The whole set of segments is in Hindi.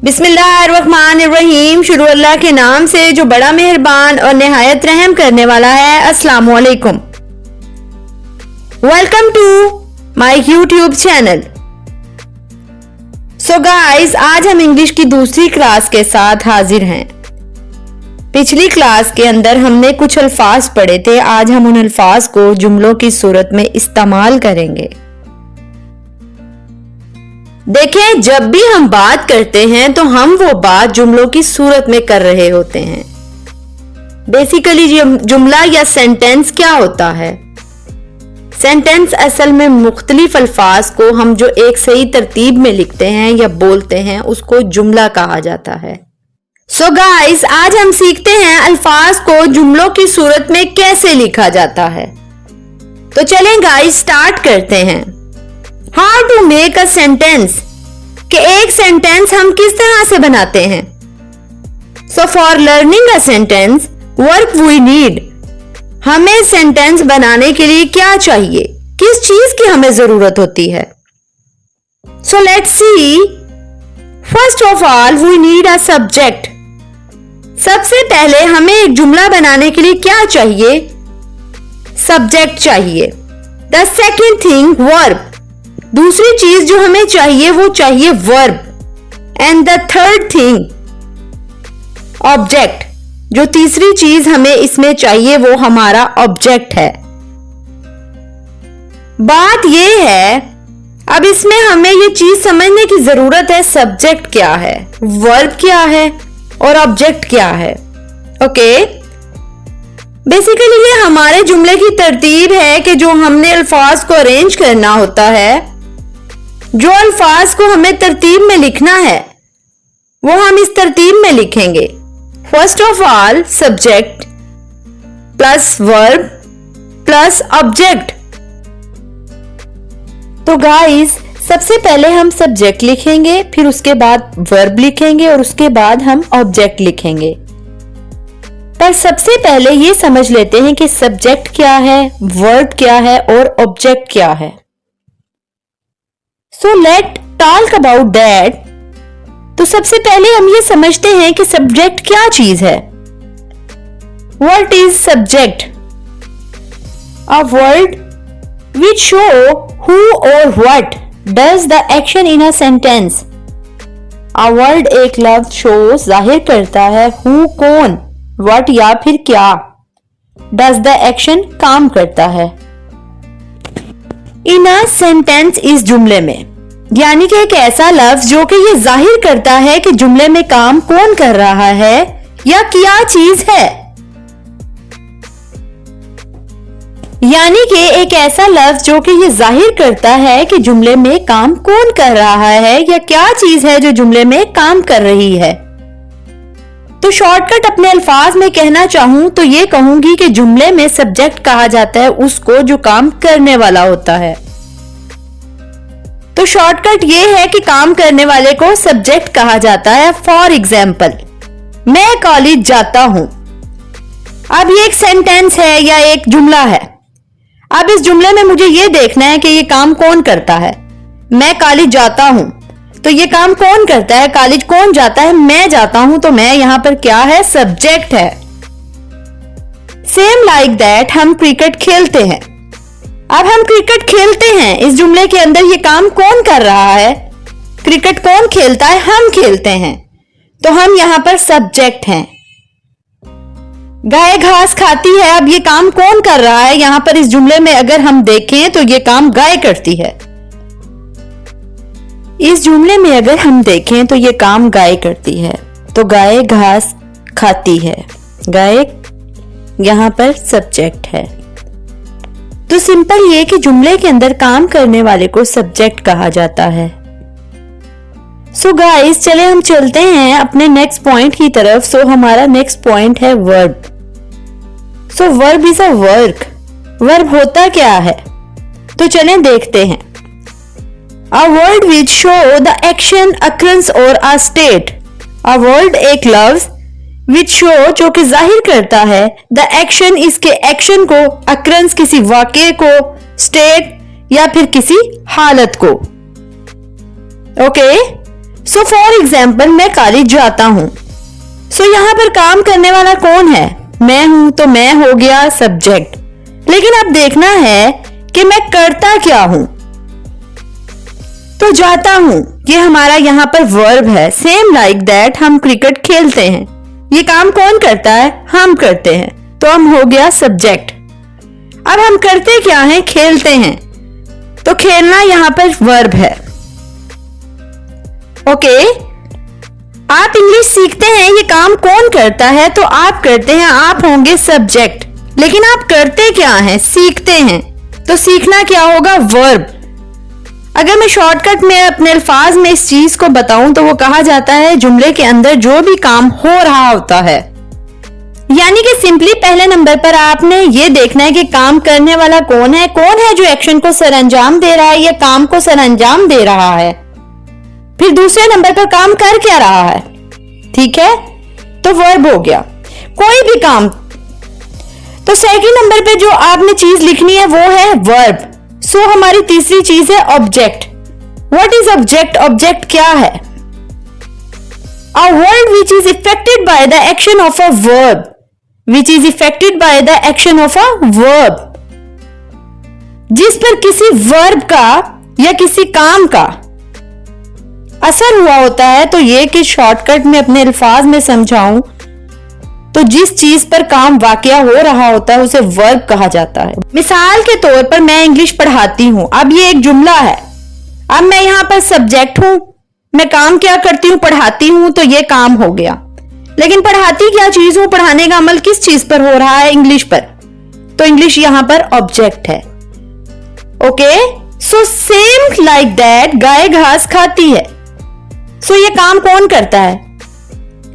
बिस्मिल्लाहिर्रहमानिर्रहीम। शुरू अल्लाह के नाम से जो बड़ा मेहरबान और निहायत रहम करने वाला है। अस्सलामु अलैकुम। Welcome to my YouTube channel. So guys, आज हम इंग्लिश की दूसरी क्लास के साथ हाजिर हैं। पिछली क्लास के अंदर हमने कुछ अल्फाज पढ़े थे। आज हम उन अल्फाज को जुमलों की सूरत में इस्तेमाल करेंगे। देखें, जब भी हम बात करते हैं तो हम वो बात जुमलों की सूरत में कर रहे होते हैं। बेसिकली जुमला या सेंटेंस क्या होता है? सेंटेंस असल में मुख्तलिफ अल्फाज को हम जो एक सही तरतीब में लिखते हैं या बोलते हैं उसको जुमला कहा जाता है। सो गाइस, आज हम सीखते हैं अल्फाज को जुमलों की सूरत में कैसे लिखा जाता है। तो चलें गाइस, स्टार्ट करते हैं। How to make a sentence, कि एक सेंटेंस हम किस तरह से बनाते हैं। So for learning a sentence work we need, हमें सेंटेंस बनाने के लिए क्या चाहिए, किस चीज की हमें जरूरत होती है। So let's see. First of all we need a subject. सबसे पहले हमें एक जुमला बनाने के लिए क्या चाहिए? सब्जेक्ट चाहिए। द सेकेंड थिंग वर्ब, दूसरी चीज जो हमें चाहिए वो चाहिए verb. And the third thing object, जो तीसरी चीज हमें इसमें चाहिए वो हमारा ऑब्जेक्ट है। बात ये है, अब इसमें हमें ये चीज समझने की जरूरत है, सब्जेक्ट क्या है, वर्ब क्या है और ऑब्जेक्ट क्या है। ओके, बेसिकली ये हमारे जुमले की तरतीब है कि जो हमने अल्फाज को अरेंज करना होता है, जो अल्फाज को हमें तरतीब में लिखना है वो हम इस तरतीब में लिखेंगे। First of all subject plus verb plus object. तो गाइस, सबसे पहले हम सब्जेक्ट लिखेंगे, फिर उसके बाद वर्ब लिखेंगे और उसके बाद हम ऑब्जेक्ट लिखेंगे। पर सबसे पहले ये समझ लेते हैं कि सब्जेक्ट क्या है, वर्ब क्या है और ऑब्जेक्ट क्या है। So let's talk about that। तो सबसे पहले हम ये समझते हैं कि सब्जेक्ट क्या चीज है। What is subject? A word which show who or what does the action in a sentence। A word एक लफ्ज शो जाहिर करता है who कौन, what या फिर क्या, does the action काम करता है। इन अ सेंटेंस, इस जुमले में, यानी कि एक ऐसा लफ्ज जो कि ये जाहिर करता है कि जुमले में काम कौन कर रहा है या क्या चीज है। यानी कि एक ऐसा लफ्ज जो कि ये जाहिर करता है कि जुमले में काम कौन कर रहा है या क्या चीज है जो जुमले में काम कर रही है। तो शॉर्टकट अपने अल्फाज में कहना चाहूं तो ये कहूंगी कि जुमले में सब्जेक्ट कहा जाता है उसको जो काम करने वाला होता है। तो शॉर्टकट ये है कि काम करने वाले को सब्जेक्ट कहा जाता है। फॉर एग्जाम्पल, मैं कॉलेज जाता हूं। अब ये एक सेंटेंस है या एक जुमला है। अब इस जुमले में मुझे ये देखना है कि ये काम कौन करता है। मैं कॉलेज जाता हूं, तो ये काम कौन करता है, कॉलेज कौन जाता है, मैं जाता हूं, तो मैं यहां पर क्या है, सब्जेक्ट है। सेम लाइक दैट हम क्रिकेट खेलते हैं। अब हम क्रिकेट खेलते हैं, इस जुमले के अंदर ये काम कौन कर रहा है, क्रिकेट कौन खेलता है, हम खेलते हैं, तो हम यहां पर सब्जेक्ट हैं। गाय घास खाती है, अब ये काम कौन कर रहा है, यहां पर इस जुमले में अगर हम देखें तो ये काम गाय करती है। इस जुमले में अगर हम देखें तो ये काम गाय करती है, तो गाय घास खाती है, गाय यहां पर सब्जेक्ट है। तो सिंपल ये कि जुमले के अंदर काम करने वाले को सब्जेक्ट कहा जाता है। सो गाइस, चले हम चलते हैं अपने नेक्स्ट पॉइंट की तरफ। सो हमारा नेक्स्ट पॉइंट है verb. So verb is a work. Verb होता क्या है, तो चलें देखते हैं। A word which show the action, occurrence और अ स्टेट। अ वर्ड एक लफ्ज, विच शो जो कि जाहिर करता है, द एक्शन इसके एक्शन को, अकरेंस किसी वाकये को, स्टेट या फिर किसी हालत को। ओके, सो फॉर एग्जाम्पल मैं कॉलेज जाता हूं। सो यहां पर काम करने वाला कौन है? मैं हूं, तो मैं हो गया सब्जेक्ट। लेकिन अब देखना है कि मैं करता क्या हूं। तो जाता हूं, ये हमारा यहां पर वर्ब है। सेम लाइक दैट हम क्रिकेट खेलते हैं, ये काम कौन करता है? हम करते हैं, तो हम हो गया सब्जेक्ट। अब हम करते क्या हैं? खेलते हैं, तो खेलना यहां पर वर्ब है। ओके, आप इंग्लिश सीखते हैं, ये काम कौन करता है? तो आप करते हैं, आप होंगे सब्जेक्ट। लेकिन आप करते क्या हैं? सीखते हैं, तो सीखना क्या होगा? वर्ब। अगर मैं शॉर्टकट में अपने अल्फाज में इस चीज को बताऊं तो वो कहा जाता है जुमले के अंदर जो भी काम हो रहा होता है। यानी कि सिंपली पहले नंबर पर आपने ये देखना है कि काम करने वाला कौन है जो एक्शन को सरअंजाम दे रहा है या काम को सरअंजाम दे रहा है। फिर दूसरे नंबर पर काम कर क्या रहा है, ठीक है, तो वर्ब हो गया, कोई भी काम। तो सेकंड नंबर पे जो आपने चीज लिखनी है वो है वर्ब। सो हमारी तीसरी चीज है object. What is object? Object क्या है? A word which is affected by the action of a verb, which is affected by the action of a verb, जिस पर किसी वर्ब का या किसी काम का असर हुआ होता है। तो ये कि शॉर्टकट में अपने अल्फाज में समझाऊं तो जिस चीज पर काम वाकया हो रहा होता है उसे वर्ब कहा जाता है। मिसाल के तौर पर मैं इंग्लिश पढ़ाती हूं, अब ये एक जुमला है। अब मैं यहां पर सब्जेक्ट हूं, मैं काम क्या करती हूं? पढ़ाती हूं, तो ये काम हो गया। लेकिन पढ़ाती क्या चीज हूं? पढ़ाने का अमल किस चीज पर हो रहा है? इंग्लिश पर, तो इंग्लिश यहां पर ऑब्जेक्ट है। Okay, so same like that guy घास खाती है। सो ये काम कौन करता है?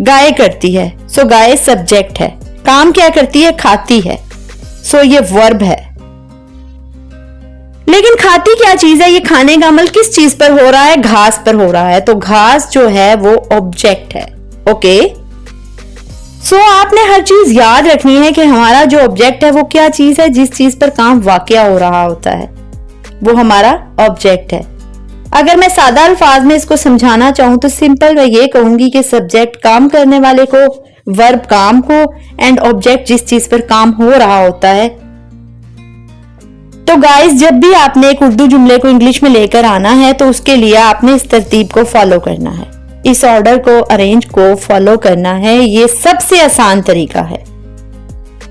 गाय करती है, सो गाय सब्जेक्ट है। काम क्या करती है? खाती है, सो ये वर्ब है। लेकिन खाती क्या चीज है? ये खाने का अमल किस चीज पर हो रहा है? घास पर हो रहा है, तो घास जो है वो ऑब्जेक्ट है। ओके, सो आपने हर चीज याद रखनी है कि हमारा जो ऑब्जेक्ट है वो क्या चीज है? जिस चीज पर काम वाकया हो रहा होता है वो हमारा ऑब्जेक्ट है। अगर मैं सादा अल्फाज में इसको समझाना चाहूं तो सिंपल मैं ये कहूंगी कि सब्जेक्ट काम करने वाले को, वर्ब काम को, एंड ऑब्जेक्ट जिस चीज पर काम हो रहा होता है। तो गाइस, जब भी आपने एक उर्दू जुमले को इंग्लिश में लेकर आना है तो उसके लिए आपने इस तरतीब को फॉलो करना है, इस ऑर्डर को, अरेंज को फॉलो करना है। ये सबसे आसान तरीका है।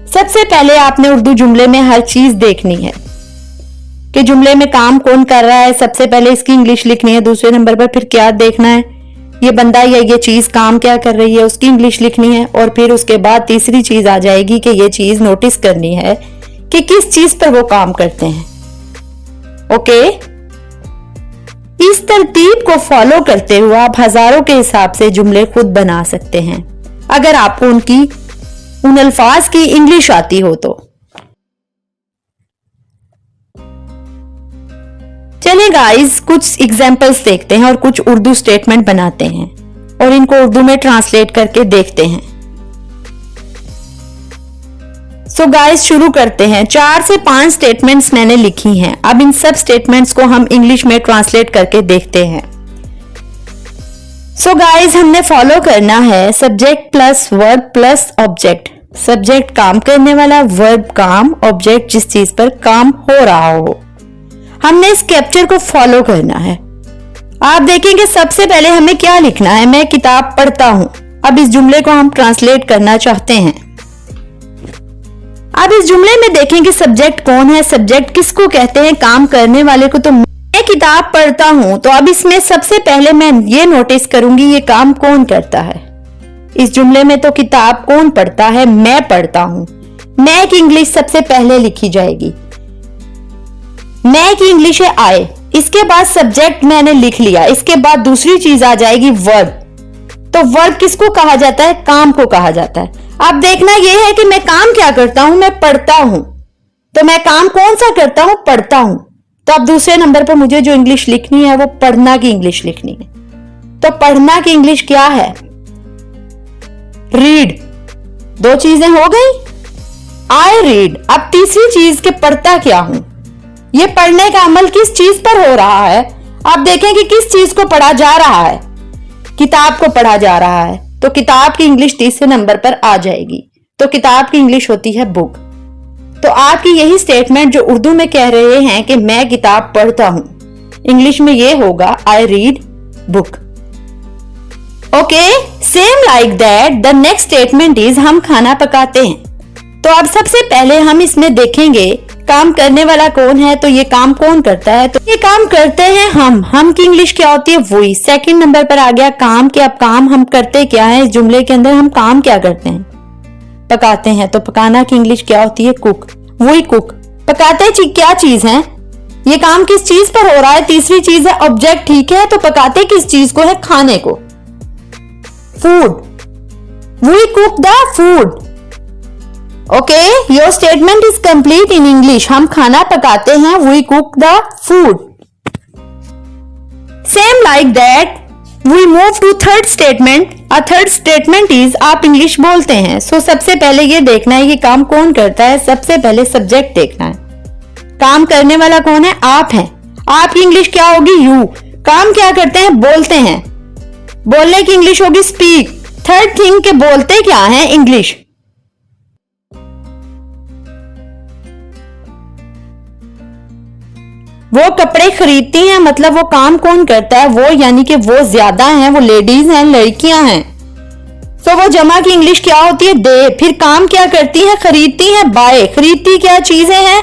सबसे पहले आपने उर्दू जुमले में हर चीज देखनी है कि जुमले में काम कौन कर रहा है। सबसे पहले इसकी इंग्लिश लिखनी है। दूसरे नंबर पर फिर क्या देखना है? ये बंदा या ये चीज काम क्या कर रही है, उसकी इंग्लिश लिखनी है। और फिर उसके बाद तीसरी चीज आ जाएगी कि ये चीज नोटिस करनी है कि किस चीज पर वो काम करते हैं। ओके, इस तरतीब को फॉलो करते हुए आप हजारों के हिसाब से जुमले खुद बना सकते हैं अगर आपको उन अल्फाज की इंग्लिश आती हो तो। चलिए गाइस, कुछ एग्जाम्पल्स देखते हैं और कुछ उर्दू स्टेटमेंट बनाते हैं और इनको उर्दू में ट्रांसलेट करके देखते हैं। सो गाइस, शुरू करते हैं। 4 से 5 स्टेटमेंट्स मैंने लिखी हैं। अब इन सब स्टेटमेंट्स को हम इंग्लिश में ट्रांसलेट करके देखते हैं। सो गाइस, हमने फॉलो करना है subject plus verb plus object. Subject काम करने वाला, वर्ब काम, ऑब्जेक्ट जिस चीज पर काम हो रहा हो। हमने इस कैप्चर को फॉलो करना है। आप देखेंगे सबसे पहले हमें क्या लिखना है? मैं किताब पढ़ता हूं। अब इस जुमले को हम ट्रांसलेट करना चाहते हैं। अब इस जुमले में देखें कि सब्जेक्ट कौन है। सब्जेक्ट किसको कहते हैं? काम करने वाले को। तो मैं किताब पढ़ता हूं, तो अब इसमें सबसे पहले मैं ये नोटिस करूंगी ये काम कौन करता है। इस जुमले में तो किताब कौन पढ़ता है? मैं पढ़ता हूं। मैं की इंग्लिश सबसे पहले लिखी जाएगी। मैं की इंग्लिश है आई। इसके बाद सब्जेक्ट मैंने लिख लिया। इसके बाद दूसरी चीज आ जाएगी वर्ब। तो वर्ब किसको कहा जाता है? काम को कहा जाता है। अब देखना यह है कि मैं काम क्या करता हूं? मैं पढ़ता हूं। तो मैं काम कौन सा करता हूं? पढ़ता हूं। तो अब दूसरे नंबर पर मुझे जो इंग्लिश लिखनी है वो पढ़ना की इंग्लिश लिखनी है। तो पढ़ना की इंग्लिश क्या है? रीड। 2 चीजें हो गई। I read. अब तीसरी चीज के पढ़ता क्या हूं? ये पढ़ने का अमल किस चीज पर हो रहा है? आप देखें कि किस चीज को पढ़ा जा रहा है। किताब को पढ़ा जा रहा है, तो किताब की इंग्लिश तीसरे नंबर पर आ जाएगी। तो किताब की इंग्लिश होती है बुक। तो आपकी यही स्टेटमेंट जो उर्दू में कह रहे हैं कि मैं किताब पढ़ता हूं, इंग्लिश में ये होगा I read book. Okay, same like that the next statement is हम खाना पकाते हैं। तो अब सबसे पहले हम इसमें देखेंगे काम करने वाला कौन है, तो ये काम कौन करता है, तो ये काम करते हैं हम की इंग्लिश क्या होती है, वही। सेकंड नंबर पर आ गया काम के। अब काम हम करते क्या है, इस जुमले के अंदर हम काम क्या करते हैं, पकाते हैं। तो पकाना की इंग्लिश क्या होती है, कुक, वही कुक। पकाते क्या चीज है, ये काम किस चीज पर हो रहा है, तीसरी चीज है ऑब्जेक्ट, ठीक है। तो पकाते किस चीज को है, खाने को, food, we cook the food. Okay, your statement is complete in English. हम खाना पकाते हैं, we cook the food. Same like that we move to third statement. A third statement is आप इंग्लिश बोलते हैं। सो सबसे पहले ये देखना है कि काम कौन करता है, सबसे पहले सब्जेक्ट देखना है। काम करने वाला कौन है, आप हैं। आपकी इंग्लिश क्या होगी, यू। काम क्या करते हैं, बोलते हैं। बोलने की इंग्लिश होगी स्पीक। थर्ड थिंग के बोलते क्या है, इंग्लिश। वो कपड़े खरीदती हैं, मतलब वो काम कौन करता है, वो, यानी कि वो ज्यादा हैं, वो लेडीज हैं, लड़कियां हैं। सो वो जमा की इंग्लिश क्या होती है, दे। फिर काम क्या करती हैं, खरीदती हैं, बाय। खरीदती क्या चीजें हैं,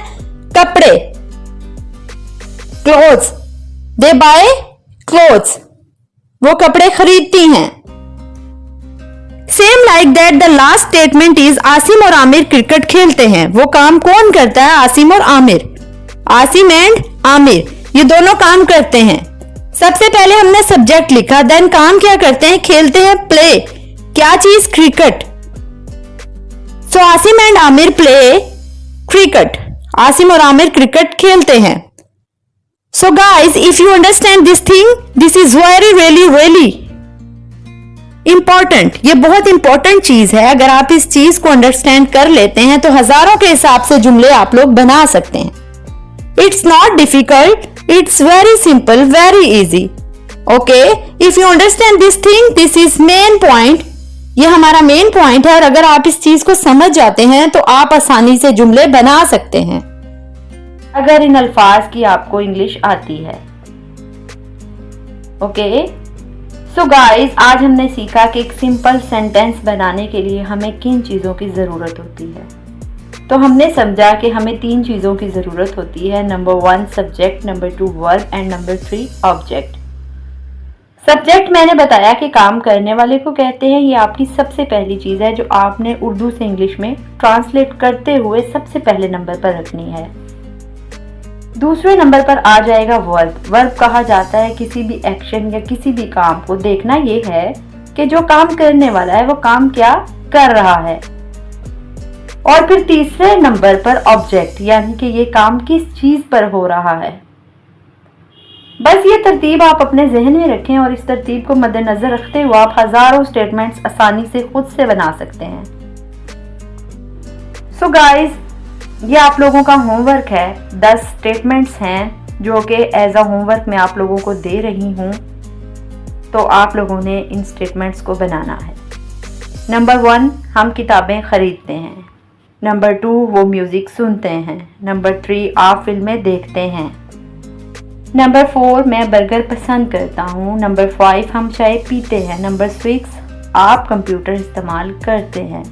कपड़े, क्लोथ्स, दे बाय क्लोथ्स, वो कपड़े खरीदती हैं। Same like that the last statement is Asim और आमिर क्रिकेट खेलते हैं। वो काम कौन करता है, आसिम और आमिर। आसिम एंड आमिर ये दोनों काम करते हैं। सबसे पहले हमने सब्जेक्ट लिखा, देन काम क्या करते हैं, खेलते हैं, प्ले, क्या चीज, cricket. So Asim and Aamir play cricket. Asim और आमिर क्रिकेट खेलते हैं। So guys, if you understand this thing, this is very really important. ये बहुत इंपॉर्टेंट चीज है। अगर आप इस चीज को अंडरस्टैंड कर लेते हैं तो हजारों के हिसाब से जुमले आप लोग बना सकते हैं। It's not difficult, it's very simple, very easy. Okay, if you understand this thing, this is main point. ये हमारा मेन पॉइंट है और अगर आप इस चीज को समझ जाते हैं तो आप आसानी से जुमले बना सकते हैं, अगर इन अल्फाज की आपको इंग्लिश आती है। ओके, सो गाइस, आज हमने सीखा कि एक सिंपल सेंटेंस बनाने के लिए हमें किन चीजों की जरूरत होती है। तो हमने समझा कि हमें 3 चीज़ों की ज़रूरत होती है। Number 1 subject, number 2 verb and number 3 object. Subject मैंने बताया कि काम करने वाले को कहते हैं। ये आपकी सबसे पहली चीज़ है जो आपने उर्दू से इंग्लिश में ट्रांसलेट करते हुए सबसे पहले नंबर पर रखनी है। दूसरे नंबर पर आ जाएगा वर्ब। वर्ब कहा जाता है किसी भी एक्शन या किसी भी काम को। देखना ये है कि जो काम करने वाला है वो काम क्या कर रहा है। और फिर तीसरे नंबर पर ऑब्जेक्ट, यानी कि ये काम किस चीज पर हो रहा है। बस ये तरतीब आप अपने जहन में रखें और इस तरतीब को मद्देनजर रखते हुए आप हजारों स्टेटमेंट्स आसानी से खुद से बना सकते हैं। सो गाइस, ये आप लोगों का होमवर्क है। 10 स्टेटमेंट्स हैं जो कि एज अ होमवर्क मैं आप लोगों को दे रही हूँ। तो आप लोगों ने इन स्टेटमेंट्स को बनाना है। नंबर 1 हम किताबें खरीदते हैं। नंबर 2 वो म्यूज़िक सुनते हैं। नंबर 3 आप फिल्में देखते हैं। नंबर 4 मैं बर्गर पसंद करता हूँ। नंबर 5 हम चाय पीते हैं। नंबर 6 आप कंप्यूटर इस्तेमाल करते हैं।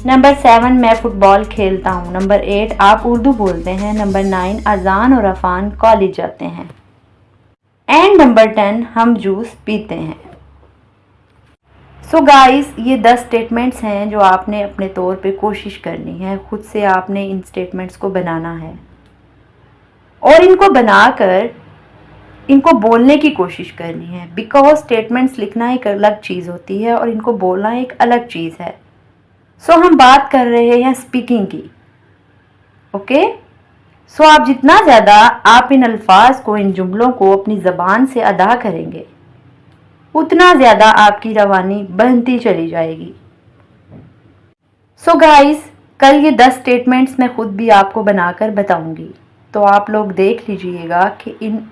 नंबर 7 मैं फुटबॉल खेलता हूँ। नंबर 8 आप उर्दू बोलते हैं। नंबर 9 अजान और अफान कॉलेज जाते हैं। एंड नंबर 10 हम जूस पीते हैं। सो गाइस, ये 10 स्टेटमेंट्स हैं जो आपने अपने तौर पे कोशिश करनी है। खुद से आपने इन स्टेटमेंट्स को बनाना है और इनको बनाकर इनको बोलने की कोशिश करनी है। बिकॉज स्टेटमेंट्स लिखना एक अलग चीज़ होती है और इनको बोलना एक अलग चीज़ है। सो हम बात कर रहे हैं स्पीकिंग की। ओके, सो आप जितना ज़्यादा आप इन अल्फाज को, इन जुमलों को अपनी ज़बान से अदा करेंगे उतना ज़्यादा आपकी रवानी बनती चली जाएगी। सो गाइस, कल ये 10 स्टेटमेंट्स मैं खुद भी आपको बनाकर बताऊंगी। तो आप लोग देख लीजिएगा कि इन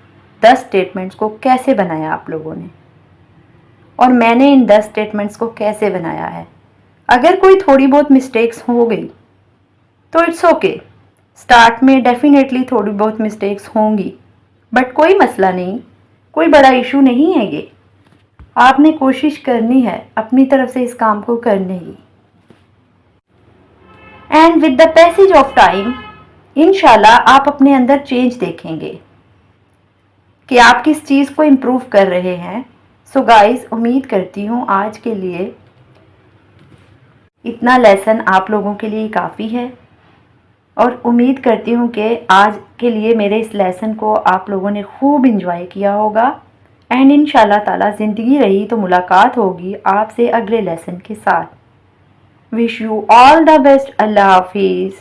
10 स्टेटमेंट्स को कैसे बनाया आप लोगों ने, और मैंने इन 10 स्टेटमेंट्स को कैसे बनाया है। अगर कोई थोड़ी बहुत मिस्टेक्स हो गई तो इट्स ओके, स्टार्ट में डेफिनेटली थोड़ी बहुत मिस्टेक्स होंगी, बट कोई मसला नहीं, कोई बड़ा इशू नहीं है ये। आपने कोशिश करनी है अपनी तरफ से इस काम को करने की। And with the passage of time इंशाल्लाह आप अपने अंदर चेंज देखेंगे कि आप किस चीज़ को इम्प्रूव कर रहे हैं। सो गाइस, उम्मीद करती हूँ आज के लिए इतना लेसन आप लोगों के लिए काफ़ी है, और उम्मीद करती हूँ कि आज के लिए मेरे इस लेसन को आप लोगों ने खूब इंजॉय किया होगा। एंड इंशाल्लाह ताला ज़िंदगी रही तो मुलाकात होगी आपसे अगले लेसन के साथ। Wish you all the best. अल्लाह हाफिज़।